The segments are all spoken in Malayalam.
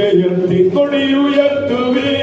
ജയത്തിൻ കൊടിയുയർത്തുവേ.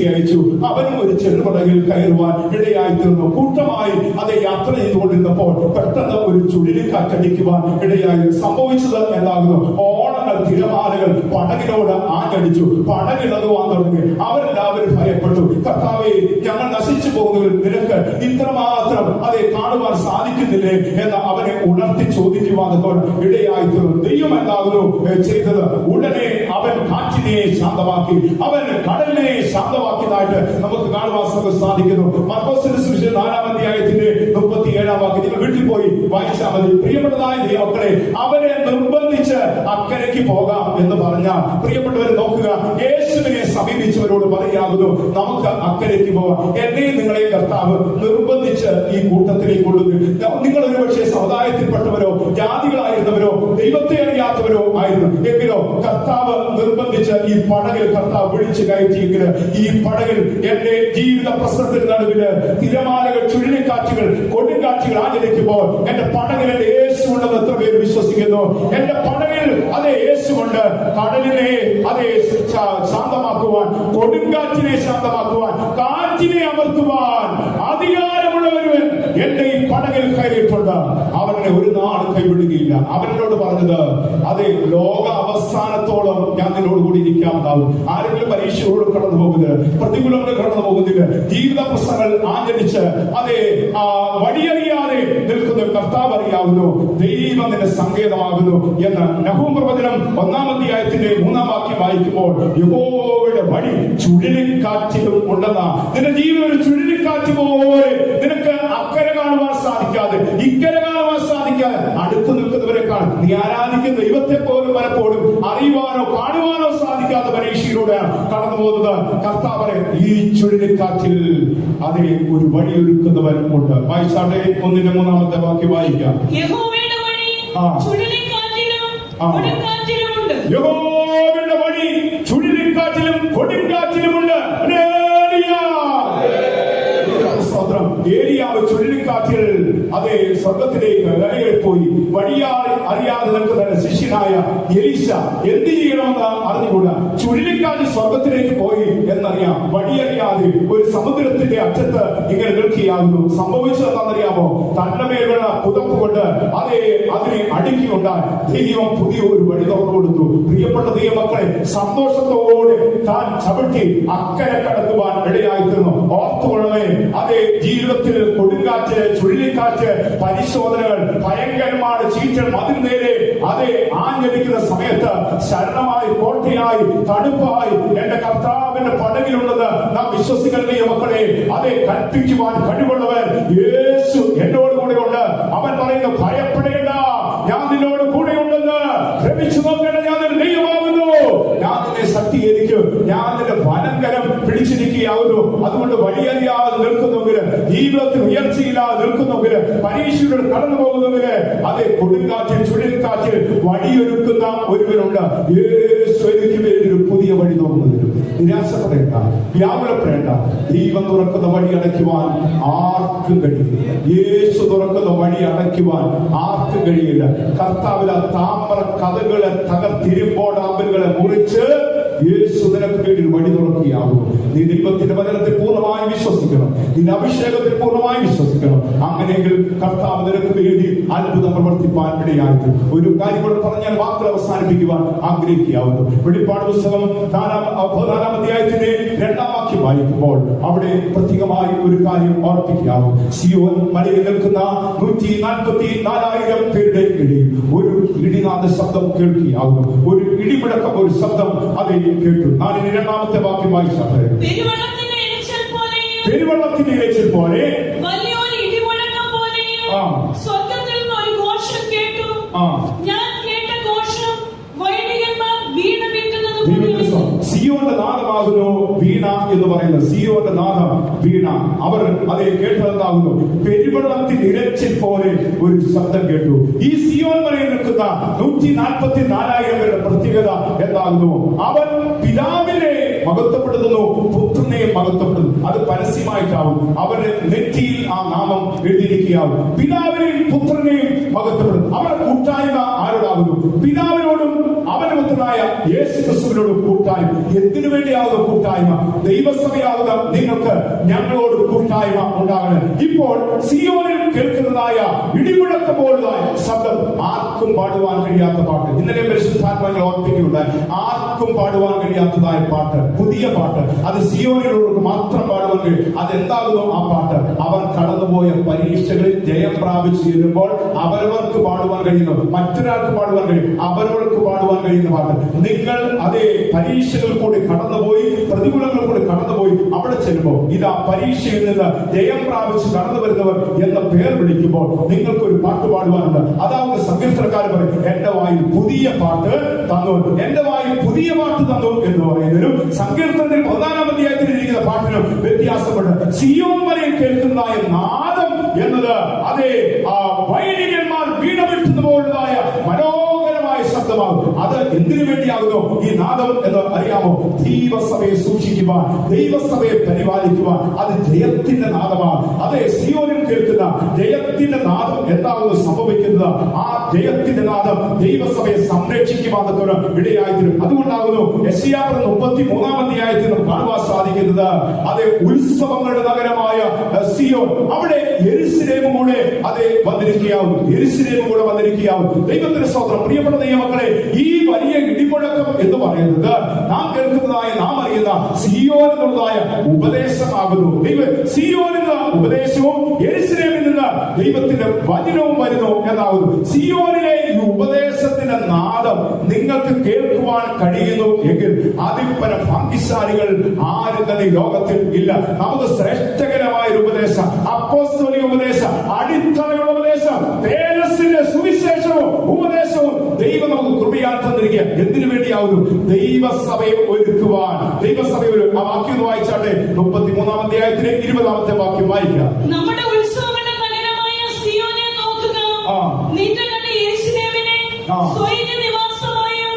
അയച്ചു. അവനും ഒരു ചെറുപടകിൽ കയറുവാൻ ഇടയായി തീർന്നു. കൂട്ടമായി അത് യാത്ര ചെയ്തുകൊണ്ടിരുന്നപ്പോൾ പെട്ടെന്ന് ഒരു ചുഴലിക്കാറ്റടിക്കുവാൻ ഇടയായി. സംഭവിച്ചത് എന്താകുന്നു? ഓളങ്ങൾ, തിരമാലകൾ പടകിനോട് ആഞ്ഞടിച്ചു. പടകിളകുവാൻ തുടങ്ങി. അവരെല്ലാവരും ഭയപ്പെട്ടു. കർത്താവേ, ഞങ്ങൾ നശിച്ചു പോകുന്നതിൽ നിനക്ക് ഇത്രമാത്രം അതെ കാണുവാൻ സാധിക്കുന്നില്ലേ എന്ന് അവനെ ഉണർത്തി ചോദിക്കുവാൻ ഇടയായി തീർന്നു. ദൈവം എന്താകുന്നു ചെയ്തത്? ഉടനെ അവൻ കാറ്റിനെ ശാന്തമാക്കി, അവൻ കടലിനെ ശാന്തമാക്കിയതായിട്ട് നമുക്ക് കാണുവാൻ സാധിക്കുന്നു. മർക്കോസിന്റെ സുവിശേഷം 4-ാം അധ്യായത്തിന്റെ 37-ാം വാക്യം നിങ്ങൾ വീട്ടിൽ പോയി വായിച്ചാൽ മതി. പ്രിയപ്പെട്ടതായ ദൈവമക്കളെ, അവരെ നിർബന്ധിച്ച് അക്കരയ്ക്ക് പോകാം എന്ന് പറഞ്ഞ പ്രിയപ്പെട്ടവരെ നോക്കുക, യേശുവിനെ സമീപിച്ചവരോട് പറയാകുന്നു നമുക്ക് അക്കരയ്ക്ക് പോകാം. എന്നെയും നിങ്ങളെ കർത്താവ് നിർബന്ധിച്ച് ഈ കൂട്ടത്തിലേക്ക് കൊണ്ടുവന്നു. നിങ്ങൾ ഒരുപക്ഷെ സമുദായത്തിൽപ്പെട്ടവരോ ജാതികളായിരുന്നവരോ ദൈവത്തെ അറിയാത്തവരോ ആയിരുന്നു എങ്കിലോ കർത്താവ് നിർബന്ധിച്ച് ഈ പടകിൽ കർത്താവ് വിളിച്ചു കയറ്റിയെങ്കിൽ ഈ പടകിൽ എന്റെ ജീവിത പ്രശ്നത്തിന് നടുവില് തിരമാലകൾ, ചുഴലിക്കാറ്റുകൾ, കൊടുങ്കാറ്റുകൾ ആചരിക്കുമ്പോൾ എന്റെ പടകിൽ എന്റെ യേശു ഉണ്ടെന്ന് എത്ര പേര് വിശ്വസിക്കുന്നു? എന്റെ പടകിൽ അതേ യേശുണ്ട്. കടലിനെ അതേ ശാന്തമാക്കുവാൻ, കൊടുങ്കാറ്റിനെ ശാന്തമാക്കുവാൻ, കാറ്റിനെ അമർത്തുവാൻ അധികാരമുള്ളവരുവൻ എന്റെ ഈ പടകിൽ കയറിയിട്ടുണ്ട്. അവനെ ഒരു നാൾ കൈവിടുകയില്ല. അവനോട് പറഞ്ഞത് അതെ ലോക അവസാനത്തോളം ഞാൻ നിന്നോട് കൂടി ഇരിക്കാവുന്നതാവും. ആരെങ്കിലും പരീക്ഷയോട് കടന്നു പോകുന്നത്, പ്രതികൂലങ്ങൾ കടന്നു പോകുന്നത്, ജീവിത പ്രശ്നങ്ങൾ ആചരിച്ച് അതെ വഴിയറിയാതെ നിൽക്കുന്ന കർത്താവ് അറിയാവുന്നു. ദൈവം നിന്റെ സങ്കേതമാകുന്നു എന്ന് നഹൂം പ്രവചനം 1-ാം അധ്യായത്തിന്റെ 3-ാം വാക്യം വായിക്കുമ്പോൾ യഹോവയുടെ വഴി ചുഴലിക്കാറ്റിലും ഉണ്ടെന്ന നിന്റെ ജീവിതം ഒരു ചുഴലിക്കാറ്റ് പോലെ നിനക്ക് അക്കരെ കാണുവാൻ സാധിക്കാതെ, ഇക്കരെ കാണുവാൻ സാധിക്കാതെ അടുത്ത് നിൽക്കുന്നവരെ കാണും. നീ ആരാധിക്കുന്ന ദൈവത്തെ പോലും പലപ്പോഴും അറിയുവാനോ കാണുവാനോ സാധിക്കാത്ത പരീക്ഷയിലൂടെ കടന്നു പോകുന്നത്. കർത്താവരെ ഈ ചുഴലിക്കാറ്റിൽ അതേ ഒരു വഴിയൊരുക്കുന്നവൻ ഉണ്ട്. വായിച്ചാട്ടെ 1-ാമത്തെ വാക്യം വായിക്കാം. യഹോവയുടെ വഴി ചുഴലിക്കാറ്റിലും കൊടുങ്കാറ്റിലുമുണ്ട്. ഏലിയാവ് ചുഴലിക്കാറ്റിൽ അതേ സ്വർഗത്തിലേക്ക് പോയി. അറിയാതെ നിൽക്കുന്ന ശിഷ്യനായ എലീശ എന്ത് ചെയ്യണമെന്ന് അറിഞ്ഞുകൂടാ. ചുഴലിക്കാറ്റ് സ്വർഗത്തിലേക്ക് പോയി എന്നറിയാം, വഴിയറിയാതെ ഒരു സമുദ്രത്തിന്റെ അറ്റത്ത് ഇങ്ങനെ നിൽക്കുകയാകുന്നു. സംഭവിച്ചതെന്നറിയാമോ? തന്റെ മേലുള്ള പുതപ്പ് കൊണ്ട് അതേ അതിനെ അടുക്കിയുണ്ടാൽ ദൈവം പുതിയ ഒരു വഴി തുറന്നു കൊടുത്തു. പ്രിയപ്പെട്ട ദൈവമക്കളെ, സന്തോഷത്തോടെ താൻ ചവിട്ടി അക്കരെ കടക്കുവാൻ ഇടയായിത്തീർന്നു. ഓർത്തുകൊള്ളണമേ, അതേ ജീവിതത്തിൽ കൊടുങ്കാറ്റ്, ചുഴലിക്കാറ്റ്, പരിശോധനകൾ, ഭയങ്കരമായ ചീറ്റൽ അതിന് നേരെ അതേ ആഞ്ഞടിക്കുന്ന സമയത്ത് ശരണമായി, കോട്ടയായി, തണുപ്പായി എന്റെ കർത്താവിന്റെ പടകിലുള്ളത് നാം വിശ്വസിക്കണമേ മക്കളെ. അതേ കൽപ്പിക്കുവാൻ കഴിവുള്ളവർ യേശു എന്നോട് കൂടെ ഉണ്ട്. അവൻ പറയുന്നു ഭയപ്പെടേണ്ട, ഞാൻ നിന്നോട് കൂടെ ഉണ്ടെന്ന്. ഭ്രമിച്ചു നോക്കേണ്ട, ഞാൻ നിന്റെ ദൈവമാകുന്നു. ഞാൻ നിന്നെ ശക്തീകരിക്കും, ഞാൻ നിന്റെ വനങ്കരം പിടിച്ചിരിക്കുകയാകുന്നു. അതുകൊണ്ട് വഴിയറിയാതെ നിൽക്കുന്നെങ്കിൽ, ജീവിതത്തിൽ ഉയർച്ചയില്ലാതെ നിൽക്കുന്നെങ്കിൽ, പരീക്ഷയുടെ കടന്നു പോകുന്നെങ്കിൽ, അതേ കൊടുങ്കാറ്റിൽ ചുഴലിക്കാറ്റിൽ വഴിയൊരുക്കുന്ന ഒരുവനുണ്ട്. യേശു എനിക്ക് വേണ്ടി ഒരു പുതിയ വഴി തുറന്നു തരും. നിരാശപ്പെടേണ്ട, വ്യാകുലപ്പെടേണ്ട. ദൈവം തുറക്കുന്ന വഴി അടയ്ക്കുവാൻ ആർക്കും കഴിയില്ല. യേശു തുറക്കുന്ന വഴി അടയ്ക്കുവാൻ ആർക്കും കഴിയില്ല. കർത്താവിൽ ആ താമ്ര കഥകളെ തകർത്തിരുമ്പോടാമ്പലുകളെ മുറിച്ച് യേശു നിനക്ക് വേണ്ടി വഴി തുറക്കുകയാകും. നീ ദൈവത്തിന്റെ വചനത്തിൽ പൂർണ്ണമായി വിശ്വസിക്കണം. നിന്റെ അഭിഷേകത്തിൽ പൂർണ്ണമായി വിശ്വസിക്കണം. അങ്ങനെയെങ്കിൽ കർത്താവ് നിനക്ക് വേണ്ടി അത്ഭുതം പ്രവർത്തിപ്പാൻ ഇടയായിട്ട്. ഒരു കാര്യം കൂടെ പറഞ്ഞാൽ വാക്കുകൾ അവസാനിപ്പിക്കുവാൻ ആഗ്രഹിക്കാവുന്നു. വെളിപ്പാട് പുസ്തകം 4-ാം അധ്യായത്തിന്റെ 2-ാം വാക്യം വായിക്കുമ്പോൾ അവിടെ പ്രത്യേകമായി ഒരു കാര്യം ഓർപ്പിക്കാവും. സിയോൻ മലയിൽ നിൽക്കുന്ന 144,000 പേരുടെ ഇടയിൽ ഒരു ഇടിനാദ ശബ്ദം കേൾക്കുകയാകുന്നു. ഒരു ഇടിമുഴക്കം, ഒരു ശബ്ദം അത് കേട്ടു. 4-ാമത്തെ വാക്യം വായിച്ചാൽ പെരുവെള്ളത്തിന്റെ ഇരച്ചിൽ പോലെ വലിയൊരു ഇടിമുഴക്കം പോലെയും സ്വർഗ്ഗത്തിൽ നിന്ന് ഒരു ഘോഷം കേട്ടു. ഞാൻ കേട്ട ഘോഷം വൈദികന്മാർ വീണ മീട്ടുന്നത് പോലെയായിരുന്നു. സിയോന്റെ നാദമാകുന്നു വീണ എന്ന് പറയുന്നത്. സിയോന്റെ നാദം വീണ. അവർ അതേ കേട്ടതെന്താകുന്നു? പെരുവെള്ളത്തിൽ ഇരച്ചിൽ പോലെ ഒരു ശബ്ദം കേട്ടു. ഈ സിയോൻ മലയിൽ നിൽക്കുന്ന 144,000 പേരുടെ പ്രത്യേകത എന്താകുന്നു? അവൻ പിതാവിനെ മഹത്വപ്പെടുത്തുന്നു, പുത്രനെ മഹത്വപ്പെടുന്നു. അത് പരസ്യമായിട്ടാവും. അവരുടെ നെറ്റിയിൽ ആ നാമം എഴുതിയിരിക്കുകയാവും. പിതാവിനെയും പുത്രനെയും മഹത്വപ്പെടുന്നു. അവരുടെ കൂട്ടായ്മ ആരോടാകുന്നു? പിതാവിനോടും അവന്റെ പുത്രനായ യേശു ക്രിസ്തുവിനോടും കൂട്ടായ്മ. എന്തിനു വേണ്ടിയാകുന്ന കൂട്ടായ്മ? ദൈവസഭയാകുന്ന നിങ്ങൾക്ക് ഞങ്ങളോട് കൂട്ടായ്മ ഉണ്ടാകണം. ഇപ്പോൾ സിയോനിൽ കേൾക്കുന്നതായ ഇടിമുഴക്കം പോലുള്ളതായ ശബ്ദം ആർക്കും പാടുവാൻ കഴിയാത്ത പാട്ട്. ഇന്നലെ പരിശുദ്ധാത്മാക്കൾ ഓർപ്പിക്കുകയുണ്ടായി. ആർക്കും പാടുവാൻ കഴിയാത്തതായ പാട്ട്, പുതിയ പാട്ട്. അത് സിയോനിലുള്ളവർക്ക് മാത്രം പാടുവാൻ കഴിയും. അതെന്താകുന്നു ആ പാട്ട്? അവർ കടന്നുപോയ പരീക്ഷകളിൽ ജയം പ്രാപിച്ചു ചെല്ലുമ്പോൾ അവരവർക്ക് പാടുവാൻ കഴിയുന്നു. മറ്റൊരാൾക്ക് പാടുവാൻ കഴിയും. അവരവർക്ക് പാടുവാൻ കഴിയുന്ന പാട്ട്. നിങ്ങൾ അതേ പരീക്ഷകൾ കൂടി കടന്നുപോയി, പ്രതികൂലങ്ങൾ കൂടി കടന്നുപോയി അവിടെ ചെല്ലുമ്പോൾ ഇതാ പരീക്ഷയിൽ നിന്ന് ജയം പ്രാപിച്ച് കടന്നു വരുന്നവർ എന്ന പേർ വിളിക്കുമ്പോൾ നിങ്ങൾക്കൊരു പാട്ട് പാടുവാനുണ്ട്. അതാവുന്ന സങ്കീർത്തനക്കാരൻ പറയും, എന്റെ വായിൽ പുതിയ പാട്ട് തന്നു, എന്റെ വായിൽ പുതിയ പാട്ട് തന്നു എന്ന് പറയുന്നതിനും സങ്കീർത്തനത്തിൽ 11-ാം അധ്യായത്തിൽ ഇരിക്കുന്ന പാട്ടിനും വ്യത്യാസമുണ്ട്. സിയോൻ മലയിൽ കേൾക്കുന്നതായ നാദം എന്നത് അതേ വൈദികന്മാർ വീണമിട്ടുന്ന പോലുള്ളതായ മനോഹരമായ ശബ്ദമാകും. അത് എന്തിനു വേണ്ടിയാകുന്നു ഈ നാദം എന്ന് അറിയാമോ? ദൈവസഭയെ സൂക്ഷിക്കുവാൻ, ദൈവസഭയെ പരിപാലിക്കുവാൻ. അത് ജയത്തിന്റെ നാദമാണ്. അതേ സിയോനിൽ കേൾക്കുന്ന ജയത്തിന്റെ നാദം എന്താകുന്നു സംഭവിക്കുന്നത്? ആ ജയത്തിന്റെ നാദം ദൈവസഭയെ സംരക്ഷിക്കുവാനൊക്കെ ഇടയായിത്തീരും. അതുകൊണ്ടാകുന്നു യെശയ്യാ 33-ാം അധ്യായത്തിൽ നമുക്ക് കാണുവാൻ സാധിക്കുന്നത് അതേ ഉത്സവങ്ങളുടെ നഗരമായ സിയോൻ. അവിടെ യെരൂശലേമും കൂടെ അതേ വന്നിരിക്കുകയാവും. യെരൂശലേമും കൂടെ വന്നിരിക്കുകയാവും. ദൈവത്തിന്റെ സ്തോത്രം. പ്രിയപ്പെട്ട ദൈവമക്കളെ, ഈ വലിയ ഇടിമുഴക്കം എന്ന് പറയുന്നത് നാം കേൾക്കുന്നതായ, നാം അറിയുന്ന സിയോൻ എന്നുള്ളതായ ഉപദേശമാകുന്നു. സിയോനിൽ നിന്ന് ഉപദേശവും യെരൂശലേമിൽ നിന്ന് ദൈവത്തിന്റെ വചനവും വരുന്നു എന്നാകുന്നു. സിയോനിലെ ഈ ഉപദേശത്തിന്റെ നാദം നിങ്ങൾക്ക് കേൾക്കുവാൻ കഴിയുന്നു എങ്കിൽ അതിപ്പര ഭാഗ്യശാലികൾ ആരും തന്നെ ലോകത്തിൽ ഇല്ല. നമുക്ക് ശ്രേഷ്ഠകരമായ ഒരു ഉപദേശം, അപ്പോസ്തലിക ഉപദേശം, അടിത്തറയുള്ള ഉപദേശം, തേജസ്സിന്റെ സുവിശേഷവും ഉപദേശവും ദൈവം നമുക്ക് കൃപയാൽ തന്നിരിക്കുക. എന്തിനു വേണ്ടിയാവുന്നു? ദൈവസഭയെ ഒരുക്കുവാൻ. ദൈവസഭയെ ആ വാക്യം വായിച്ചാട്ടെ. 33-ാം അധ്യായത്തിലെ 20-ാമത്തെ വാക്യം വായിക്കാം. നമ്മുടെ ഉത്സവങ്ങളുടെ നഗരമായ സിയോനെ നോക്കുക. നിന്റെ കണ്ണ് യെരൂശലേമിനെ സ്വൈര്യനിവാസമായും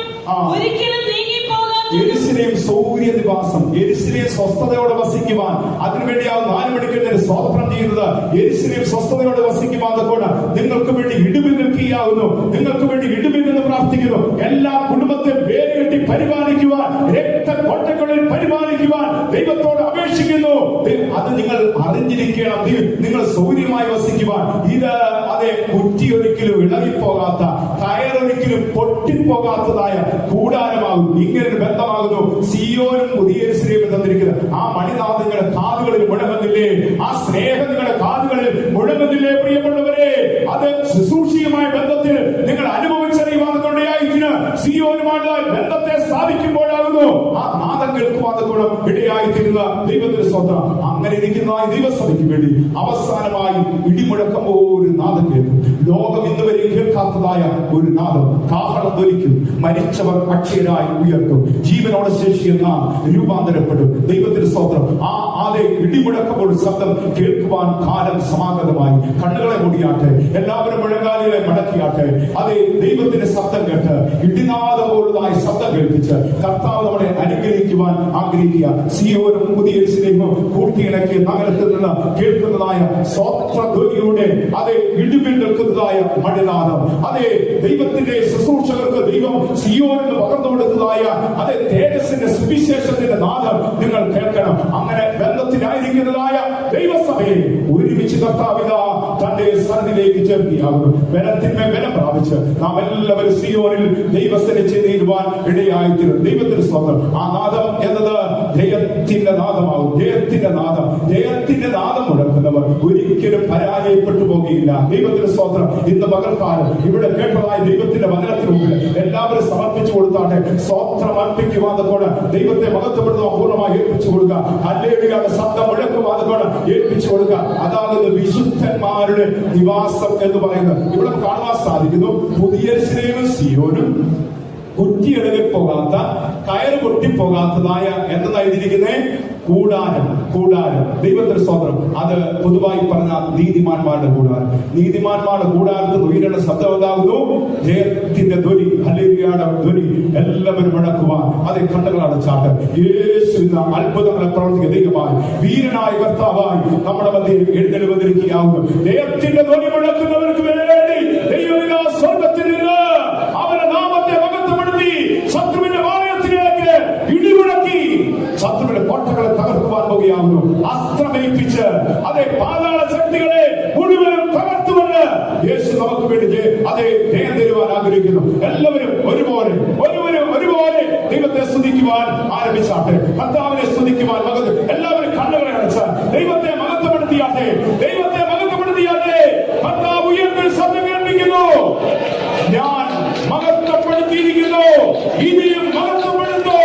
ഒരിക്കലും നീങ്ങിപ്പോകാത്ത യെരൂശലേം സൗര്യനിവാസം, യെരൂശലേം സ്വസ്ഥതയോടെ വസിക്കുവാൻ. അതിനുവേണ്ടിയാവും 4 മണിക്കൂറിന് സ്തോത്രം ചെയ്യുന്നത്. യെരൂശലേം സ്വസ്ഥതയോടെ വസിക്കുവാൻ കൊണ്ട് നിങ്ങൾക്ക് വേണ്ടി ഇടിവിൽ നിൽക്കുകയാകുന്നു. നിങ്ങൾക്ക് വേണ്ടി ഇടിവിൽ നിന്ന് പ്രാർത്ഥിക്കുന്നു. എല്ലാ കുടുംബത്തെ വേരുകെട്ടി പരിപാലിക്കുവാൻ, രക്തക്കൊട്ടകളിൽ പരിപാലിക്കുവാൻ ദൈവത്തോട് അപേക്ഷിക്കുന്നു. അത് നിങ്ങൾ അറിഞ്ഞിരിക്കണം. നിങ്ങൾ സൗര്യമായി വസിക്കുവാൻ. ഇത് അതെ കുറ്റിയൊരിക്കലും ഇളകിപ്പോകാത്ത, കയറൊരിക്കലും പൊട്ടിപ്പോകാത്തതായ കൂടാരമാകും. ഇങ്ങനൊരു ബന്ധമാകുന്നു സിയോനും പുതിയ യെരൂശലേമും തന്നിരിക്കുന്നത്. ആ മണിനാഥങ്ങളുടെ കാതുകളിൽ മുഴങ്ങുന്നില്ലേ? ആ സ്നേഹം നിങ്ങളുടെ കാതുകളിൽ മുഴങ്ങുന്നില്ലേ? പ്രിയപ്പെട്ടവരെ, അത് ശുശ്രൂഷയുമായ ബന്ധത്തിൽ നിങ്ങൾ അനുഭവിച്ചറിയുവാൻ കൊണ്ടയായിരിക്കും. സിയോനുമായുള്ള ബന്ധത്തെ സ്ഥാപിക്കുമ്പോഴാകുന്നു ആ നാദം കേൾക്കുവാൻ ഇടയായിത്തീരുന്ന ദൈവത്തിന്റെ സ്വന്തം. അങ്ങനെ ഇരിക്കുന്ന ദൈവസഭയ്ക്ക് വേണ്ടി അവസാനമായി ഇടിമുഴക്കം ഒരു നാദം കേൾക്കും. ലോകം ഇന്നുവരെ കേൾക്കാത്തതായ ഒരു നാദം. കാഹളം ധ്വനിക്കും. മരിച്ചവർ അക്ഷയരായി ഉയർത്തും. ജീവനോടെ ശേഷിയെന്ന രൂപാന്തരപ്പെടും. ദൈവത്തിന്റെ സ്തോത്രം. ആ അതെ ഇടിമുഴക്കപ്പോൾ ശബ്ദം കേൾക്കുവാൻ കാലം സമാഗതമായി. കണ്ണുകളെ മൂടിയാട്ടെ, എല്ലാവരും മുഴങ്കാലുകളെ മടക്കിയാട്ടെ. അതെ, ദൈവത്തിന്റെ ശബ്ദം കേട്ട് ഇടിനാദം പോലുള്ളതായ ശബ്ദം കേൾപ്പിച്ച് കർത്താവ് നമ്മളെ അനുഗ്രഹിക്കുവാൻ ആഗ്രഹിക്കുക. സിയോനും പുതിയ യെരൂശലേമും കൂട്ടിയിണക്കിയ നഗരത്തിൽ നിന്ന് കേൾക്കുന്നതായ സ്വത്രധ്വനിയുടെ അതെ ഇടിവിൽ നിൽക്കുന്നതായ മഴനാദം, അതെ ദൈവത്തിന്റെ ശുശ്രൂഷകർക്ക് ദൈവം സിയോനിൽ പകർന്നു കൊടുത്തതായ അതെ തേജസ്സിന്റെ സുവിശേഷത്തിന്റെ നാദം നിങ്ങൾ കേൾക്കണം. അങ്ങനെ ബന്ധത്തിലായിരിക്കുന്നതായ ദൈവസഭയെ ഒരുമിച്ച് കർത്താവിത തന്റെ സന്നിധിയിലേക്ക് ചേർക്കുകയാകുന്നു. ബലത്തിന്മേൽ ബലം പ്രാപിച്ച് നാം എല്ലാവരും സിയോനിൽ ദൈവസ്ഥനെ ചെയ്തിരുവാൻ ഇടയായിത്തീരും. ദൈവത്തിന്റെ സ്വന്തം ആ നാദം എന്നത് ജയത്തിന്റെ നാദമാകും. ജയത്തിന്റെ നാദം, ജയത്തിന്റെ നാദം മുഴക്കുന്നവർ ഒരിക്കലും പരാജയപ്പെട്ടു പോകുകയില്ല. ദൈവത്തിന്റെ സ്വന്തം ഇന്ന് പകൽക്കാലം ഇവിടെ കേട്ടതായ ദൈവത്തിന്റെ വചനത്തിന് മുമ്പിൽ എല്ലാവരും സമർപ്പിച്ചു കൊടുത്താട്ടെ. സ്വത്രം അർപ്പിക്കുവാതോടെ ദൈവത്തെ മഹത്വപ്പെടുത്തുവാൻ പൂർണ്ണമായി ഏൽപ്പിച്ചു കൊടുക്കുക. ഹല്ലേലൂയ ശബ്ദം മുഴക്കുവാതോടെ ഏൽപ്പിച്ചു കൊടുക്കുക. അതാകുന്നു വിശുദ്ധന്മാരുടെ നിവാസം എന്ന് പറയുന്നത്. ഇവിടെ കാണുവാൻ സാധിക്കുന്നു. പുതിയ യെരൂശലേമും സിയോനും കുറ്റിയെടുകൽ പോകാത്ത, കയറ് പൊട്ടിപ്പോകാത്തതായ എന്തായിരിക്കുന്നേ കൂടാരം. കൂടാരം ദൈവത്തിന്റെ സ്വന്തം. അത് പൊതുവായി പറഞ്ഞ നീതിമാന്മാരുടെ കൂടാരം. നീതിമാന്മാരുടെ കൂടാരത്തിൽ ഉയരേണ്ട ശബ്ദം എന്താകുന്നു? ജയത്തിന്റെ ധ്വനി, ഹല്ലേലൂയയുടെ ധ്വനി. എല്ലാവരും മുഴക്കുവാൻ അതെ കണ്ണുകളാണ് ചാട്ട്. യേശു ഇന്ന് അത്ഭുതങ്ങളെ പ്രവർത്തിക്കുക ദൈവമായി വീരനായ കർത്താവായി നമ്മുടെ മധ്യയിൽ എഴുന്നള്ളി വന്നിരിക്കുകയാവുന്നു. ജയത്തിന്റെ ധ്വനി മുഴക്കുന്നവർക്ക് വേണ്ടി ദൈവം സ്വർഗത്തിൽ നിന്ന് അവന്റെ നാമത്തെ മഹത്വപ്പെടുത്തി ശത്രുവിന്റെ വായത്തിലേക്ക് ഇടിമുഴക്കി ശത്രുവിന്റെ കോട്ടകളെ തകർക്കുവാൻ പോകുകയാകുന്നു. അസ്ത്രമേൽപ്പിച്ച് അതെ പാതാള ശക്തികളെ മുഴുവനും തകർത്തുകൊണ്ട് യേശു നമുക്ക് വേണ്ടി അതെ ജയം തരുവാൻ ആഗ്രഹിക്കുന്നു. എല്ലാവരും ഒരുപോലെ ദൈവത്തെ സ്തുതിക്കുവാൻ ആരംഭിച്ചാട്ടെ. കർത്താവിനെ സ്തുതിക്കുവാൻ എല്ലാവരും കണ്ണുകളെ അടച്ച് ദൈവത്തെ മഹത്വപ്പെടുത്തിയാട്ടെ. ദൈവത്തെ മഹത്വപ്പെടുത്തിയാട്ടെ. കർത്താവ് ഉയർന്ന ശബ്ദം കേൾപ്പിക്കുന്നു. ഞാൻ മഹത്വപ്പെടുത്തിയിരിക്കുന്നു, ഇനിയും മഹത്വപ്പെടുന്നു.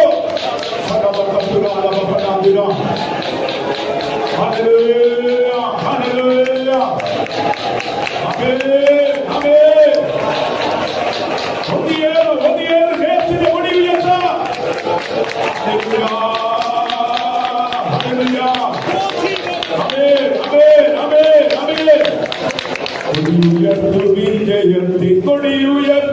ഹല്ലേലൂയ, ഹല്ലേലൂയ, ആമേൻ, ആമേൻ. ഒന്നിയേറെ ഹേത്തിന്റെ ഒടി ഉയർത്ത. ഹല്ലേലൂയ, ഹല്ലേലൂയ, ആമേൻ, ആമേൻ, ആമേൻ, ആമേൻ. കൊടിയുയർത്തുവിൻ ജയത്തിൻ കൊടിയുയർത്തുവിൻ